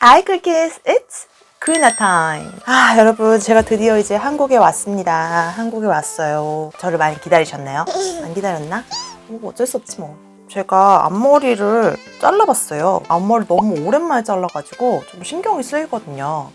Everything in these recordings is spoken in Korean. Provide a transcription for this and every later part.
Hi cookies, it's Kuna time. 여러분 제가 드디어 이제 한국에 왔습니다. 한국에 왔어요. 저를 많이 기다리셨나요? 안 기다렸나? 어쩔 수 없지 뭐. 제가 앞머리를 잘라봤어요. 앞머리 너무 오랜만에 잘라가지고 좀 신경이 쓰이거든요.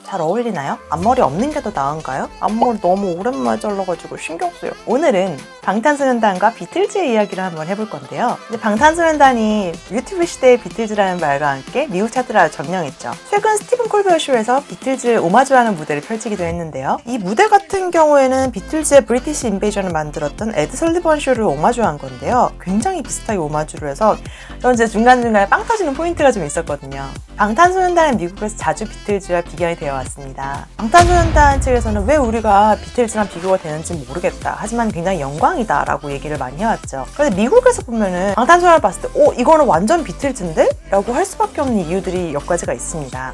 잘 어울리나요? 앞머리 없는 게 더 나은가요? 앞머리 너무 오랜만에 잘라가지고 신경 쓰여. 오늘은 방탄소년단과 비틀즈의 이야기를 한번 해볼 건데요. 방탄소년단이 유튜브 시대의 비틀즈라는 말과 함께 미국 차트를 아주 점령했죠. 최근 스티븐 콜베어 쇼에서 비틀즈를 오마주하는 무대를 펼치기도 했는데요. 이 무대 같은 경우에는 비틀즈의 브리티시 인베이전을 만들었던 에드 설리번 쇼를 오마주한 건데요. 굉장히 비슷하게 오마주를 해서 저는 이제 중간중간에 빵 터지는 포인트가 좀 있었거든요. 방탄소년단은 미국에서 자주 비틀즈와 비교가 되어 왔습니다. 방탄소년단 측에서는 왜 우리가 비틀즈랑 비교가 되는지 모르겠다. 하지만 굉장히 영광이다 라고 얘기를 많이 해왔죠. 그런데 미국에서 보면은 방탄소년단을 봤을 때 이거는 완전 비틀즈인데? 라고 할 수밖에 없는 이유들이 몇 가지가 있습니다.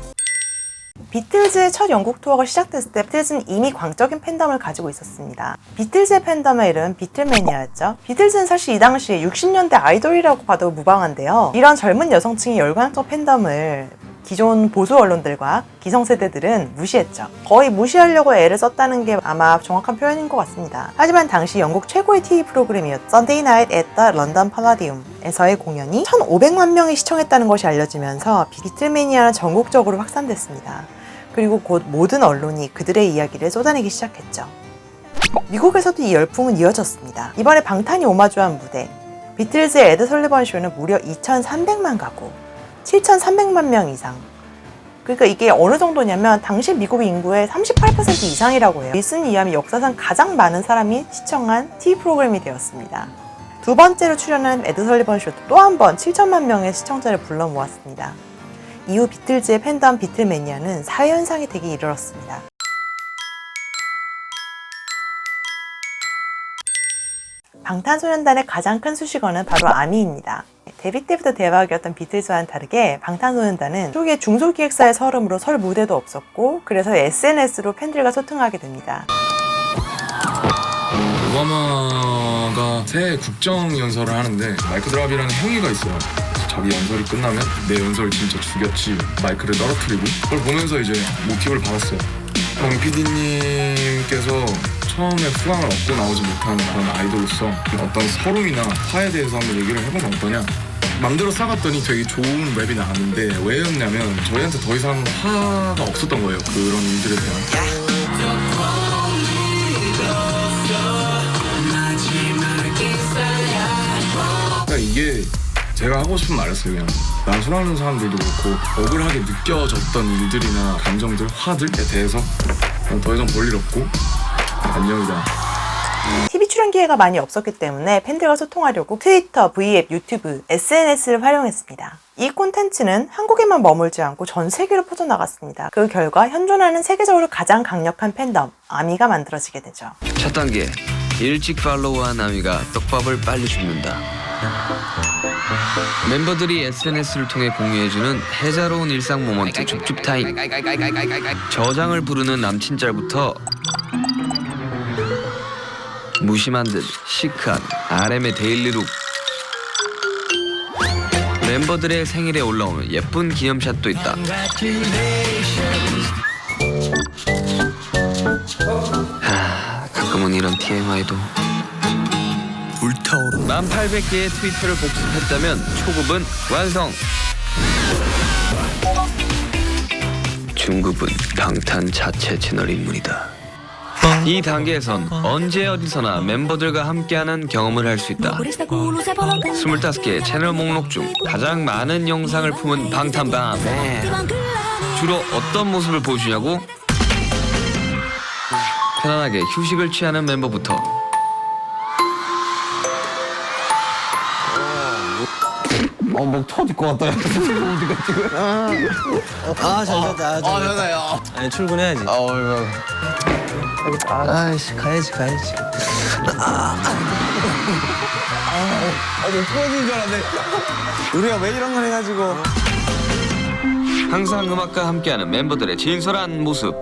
비틀즈의 첫 영국 투어가 시작됐을 때 비틀즈는 이미 광적인 팬덤을 가지고 있었습니다. 비틀즈의 팬덤의 이름은 비틀매니아였죠. 비틀즈는 사실 이 당시에 60년대 아이돌이라고 봐도 무방한데요. 이런 젊은 여성층의 열광적 팬덤을 기존 보수 언론들과 기성세대들은 무시했죠. 거의 무시하려고 애를 썼다는 게 아마 정확한 표현인 것 같습니다. 하지만 당시 영국 최고의 TV 프로그램이었던 Sunday Night at the London Palladium에서의 공연이 1,500만 명이 시청했다는 것이 알려지면서 비틀매니아는 전국적으로 확산됐습니다. 그리고 곧 모든 언론이 그들의 이야기를 쏟아내기 시작했죠. 미국에서도 이 열풍은 이어졌습니다. 이번에 방탄이 오마주한 무대 비틀즈의 에드 설리번 쇼는 무려 2,300만 가구 7,300만 명 이상. 그러니까 이게 어느 정도냐면 당시 미국 인구의 38% 이상이라고 해요. 닐슨 이하면 역사상 가장 많은 사람이 시청한 TV 프로그램이 되었습니다. 두 번째로 출연한 에드 설리번 쇼도 또 한 번 7천만 명의 시청자를 불러 모았습니다. 이후 비틀즈의 팬덤 비틀매니아는 사회현상이 되기 이르렀습니다. 방탄소년단의 가장 큰 수식어는 바로 아미입니다. 데뷔 때부터 대박이었던 비틀즈와는 다르게 방탄소년단은 초기에 중소기획사의 서름으로 설 무대도 없었고 그래서 SNS로 팬들과 소통하게 됩니다. 오바마가 새 국정 연설을 하는데 마이크 드랍이라는 행위가 있어요. 자기 연설이 끝나면 내 연설 진짜 죽였지 마이크를 떨어뜨리고 그걸 보면서 이제 모티브를 받았어요. 정 PD님께서 처음에 후광을 얻고 나오지 못한 그런 아이돌로서 어떤 서름이나 화에 대해서 한번 얘기를 해보면 어떠냐. 맘대로 싸갔더니 되게 좋은 랩이 나왔는데 왜였냐면 저희한테 더 이상 화가 없었던 거예요. 그런 일들에 대한. 그러니까 이게 제가 하고 싶은 말이었어요. 그냥 난술하는 사람들도 그렇고 억울하게 느껴졌던 일들이나 감정들, 화들에 대해서 더 이상 볼 일 없고 안녕이다. TV 출연 기회가 많이 없었기 때문에 팬들과 소통하려고 트위터, V앱, 유튜브, SNS를 활용했습니다. 이 콘텐츠는 한국에만 머물지 않고 전 세계로 퍼져나갔습니다. 그 결과 현존하는 세계적으로 가장 강력한 팬덤, 아미가 만들어지게 되죠. 첫 단계, 일찍 팔로우한 아미가 떡밥을 빨리 줍는다. 멤버들이 SNS를 통해 공유해주는 해자로운 일상 모먼트 줍줍 타임. 저장을 부르는 남친 짤부터 무심한 듯 시크한 RM의 데일리룩, 멤버들의 생일에 올라오는 예쁜 기념샷도 있다. 가끔은 이런 TMI도 불타오르. 1800개의 트위터를 복습했다면 초급은 완성. 중급은 방탄 자체 채널 인물이다. 이 단계에선 언제 어디서나 멤버들과 함께하는 경험을 할 수 있다. 25개의 채널 목록 중 가장 많은 영상을 품은 방탄밤. 주로 어떤 모습을 보여주냐고? 편안하게 휴식을 취하는 멤버부터 목 터질 것 같다. 잘 잤다. 잘가요. 아니 출근해야지. 아이씨 가야지. 목 부러지는 줄 알았네. 우리가 왜 이런 걸 해가지고. 항상 음악과 함께하는 멤버들의 진솔한 모습.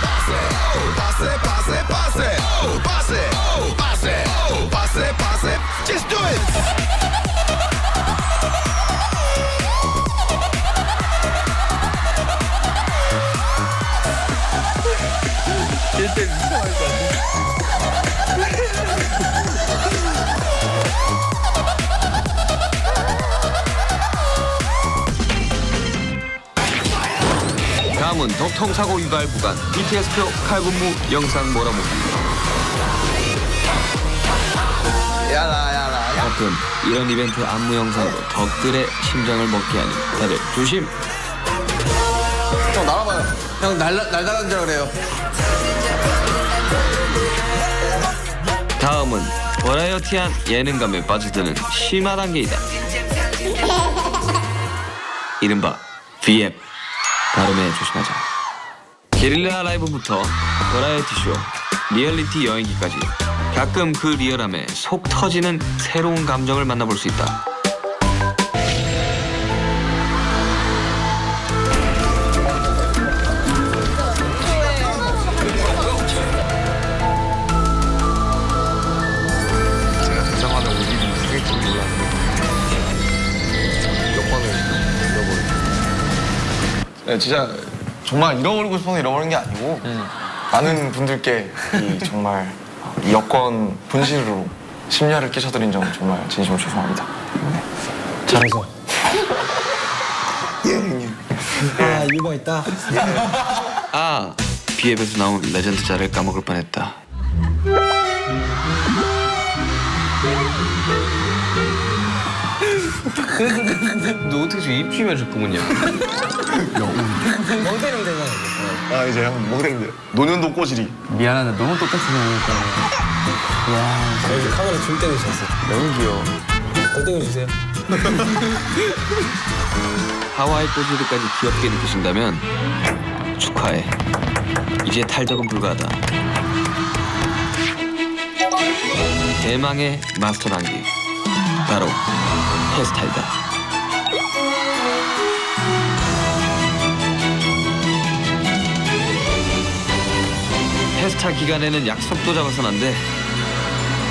pase, pase, pase, pase. 다음은 덕통사고 유발 구간 BTS표 칼군무 영상 몰아보기. 가끔 이런 이벤트 안무 영상으로 덕들의 심장을 먹게 하니 다들 조심. 형 날아봐요. 형 날아가는 줄 그래요. 다음은 버라이어티한 예능감에 빠져드는 심화 단계이다. 이른바 VM. 발음에 조심하자. 게릴라 라이브부터 버라이어티 쇼, 리얼리티 여행기까지 가끔 그 리얼함에 속 터지는 새로운 감정을 만나볼 수 있다. 제가 저장하는 일이 생길 줄 몰랐는데 몇 번을 잃어버렸어요. 네, 진짜 정말 잃어버리고 싶어서 잃어버린 게 아니고 많은 분들께 이 정말 이 여권 분실로 심려를 끼쳐드린 점 정말 진심으로 죄송합니다. 잘하죠. 예, 형님. 아 유머 있다. 아, 비앱에서 나온 레전드 자를 까먹을 뻔했다. 너 어떻게 지금 입김에 자꾸만요? 멍때리면 되잖아. 아 이제 형 먹댕들 노년도 꼬지리. 미안하다. 너무 똑같이 생겼다. 와. 여기 카메라 줄 때는 셨어. 너무 귀여워. 멍때리 주세요. 하와이 꼬지리까지 귀엽게 느끼신다면 축하해. 이제 탈덕은 불가하다. 대망의 마스터 단계. 바로 헤어스타일이다. 헤어스타 기간에는 약속도 잡아선 안 돼.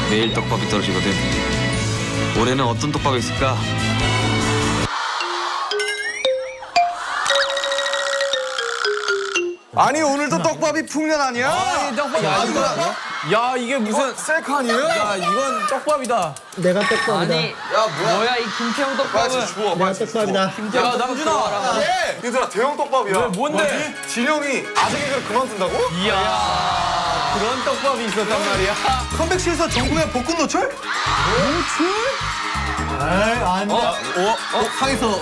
매일 떡밥이 떨어지거든. 올해는 어떤 떡밥이 있을까? 아니 오늘도 떡밥이 풍년 아니야? 아니 떡밥이 아니야? 야 이게 무슨 셀카 아니에요? 야 이건 떡밥이다. 내가 떡밥이다. 아니 뭐야 이 김태형 떡밥은. 주워. 내가 떡밥이다. 야 남준아. 예! 얘들아 대형 떡밥이야. 왜, 뭔데? 진영이 아재 개그를 그만둔다고? 이야 그런 떡밥이 있었단 말이야. 컴백시에서 전국에 복근 노출?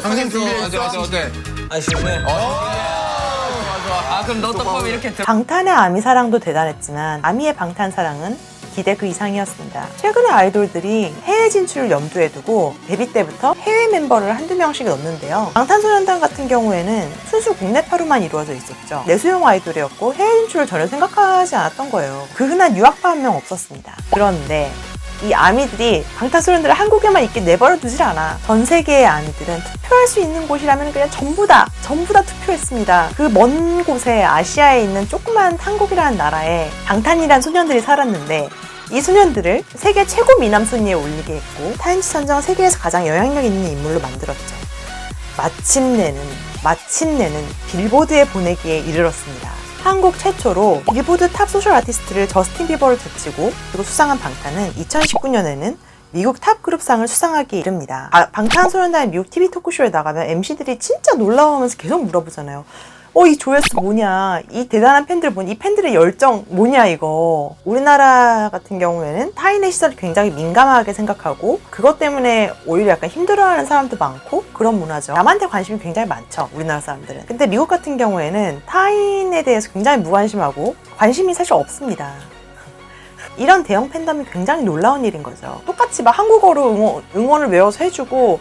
당신 준비했어. 어때? 아 시원해. 아 그럼 너 떡밥 이렇게 들. 방탄의 아미 사랑도 대단했지만 아미의 방탄 사랑은 기대 그 이상이었습니다. 최근에 아이돌들이 해외 진출을 염두에 두고 데뷔 때부터 해외 멤버를 한두 명씩 넣는데요. 방탄소년단 같은 경우에는 순수 국내파로만 이루어져 있었죠. 내수용 아이돌이었고 해외 진출을 전혀 생각하지 않았던 거예요. 그 흔한 유학파 한 명 없었습니다. 그런데 이 아미들이 방탄소년단을 한국에만 있게 내버려 두질 않아. 전 세계의 아미들은 투표할 수 있는 곳이라면 그냥 전부 다 투표했습니다. 그 먼 곳에 아시아에 있는 조그만 한국이라는 나라에 방탄이란 소년들이 살았는데 이 소년들을 세계 최고 미남 순위에 올리게 했고 타임스 선정 세계에서 가장 영향력 있는 인물로 만들었죠. 마침내는 빌보드에 보내기에 이르렀습니다. 한국 최초로 빌보드 탑 소셜 아티스트를 저스틴 비버를 제치고 그리고 수상한 방탄은 2019년에는 미국 탑 그룹상을 수상하기에 이릅니다. 방탄소년단의 미국 TV 토크쇼에 나가면 MC들이 진짜 놀라워하면서 계속 물어보잖아요. 이 조회수 뭐냐, 이 대단한 팬들 보니 이 팬들의 열정 뭐냐 이거. 우리나라 같은 경우에는 타인의 시선을 굉장히 민감하게 생각하고 그것 때문에 오히려 약간 힘들어하는 사람도 많고 그런 문화죠. 남한테 관심이 굉장히 많죠, 우리나라 사람들은. 근데 미국 같은 경우에는 타인에 대해서 굉장히 무관심하고 관심이 사실 없습니다. 이런 대형 팬덤이 굉장히 놀라운 일인 거죠. 똑같이 막 한국어로 응원을 외워서 해주고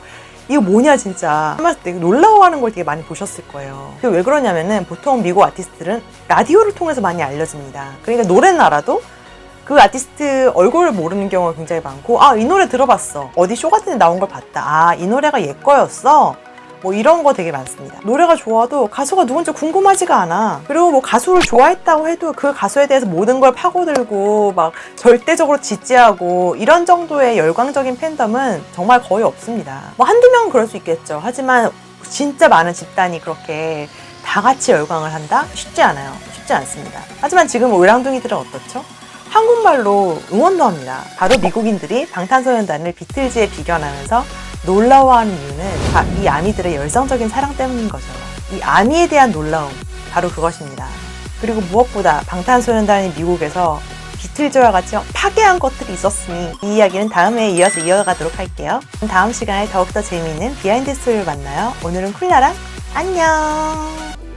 이거 뭐냐 진짜 하면서 되게 놀라워하는 걸 되게 많이 보셨을 거예요. 그게 왜 그러냐면은 보통 미국 아티스트들은 라디오를 통해서 많이 알려집니다. 그러니까 노래는 알아도 그 아티스트 얼굴을 모르는 경우가 굉장히 많고 이 노래 들어봤어. 어디 쇼 같은 데 나온 걸 봤다. 이 노래가 얘 거였어. 뭐 이런 거 되게 많습니다. 노래가 좋아도 가수가 누군지 궁금하지가 않아. 그리고 뭐 가수를 좋아했다고 해도 그 가수에 대해서 모든 걸 파고들고 막 절대적으로 지지하고 이런 정도의 열광적인 팬덤은 정말 거의 없습니다. 뭐 한두 명은 그럴 수 있겠죠. 하지만 진짜 많은 집단이 그렇게 다 같이 열광을 한다? 쉽지 않아요. 쉽지 않습니다. 하지만 지금 오랑둥이들은 어떻죠? 한국말로 응원도 합니다. 바로 미국인들이 방탄소년단을 비틀즈에 비견하면서 놀라워하는 이유는 다 이 아미들의 열성적인 사랑 때문인 거죠. 이 아미에 대한 놀라움, 바로 그것입니다. 그리고 무엇보다 방탄소년단이 미국에서 비틀즈와 같이 파괴한 것들이 있었으니 이 이야기는 다음에 이어서 이어가도록 할게요. 다음 시간에 더욱더 재미있는 비하인드 스토리를 만나요. 오늘은 쿨라랑 안녕.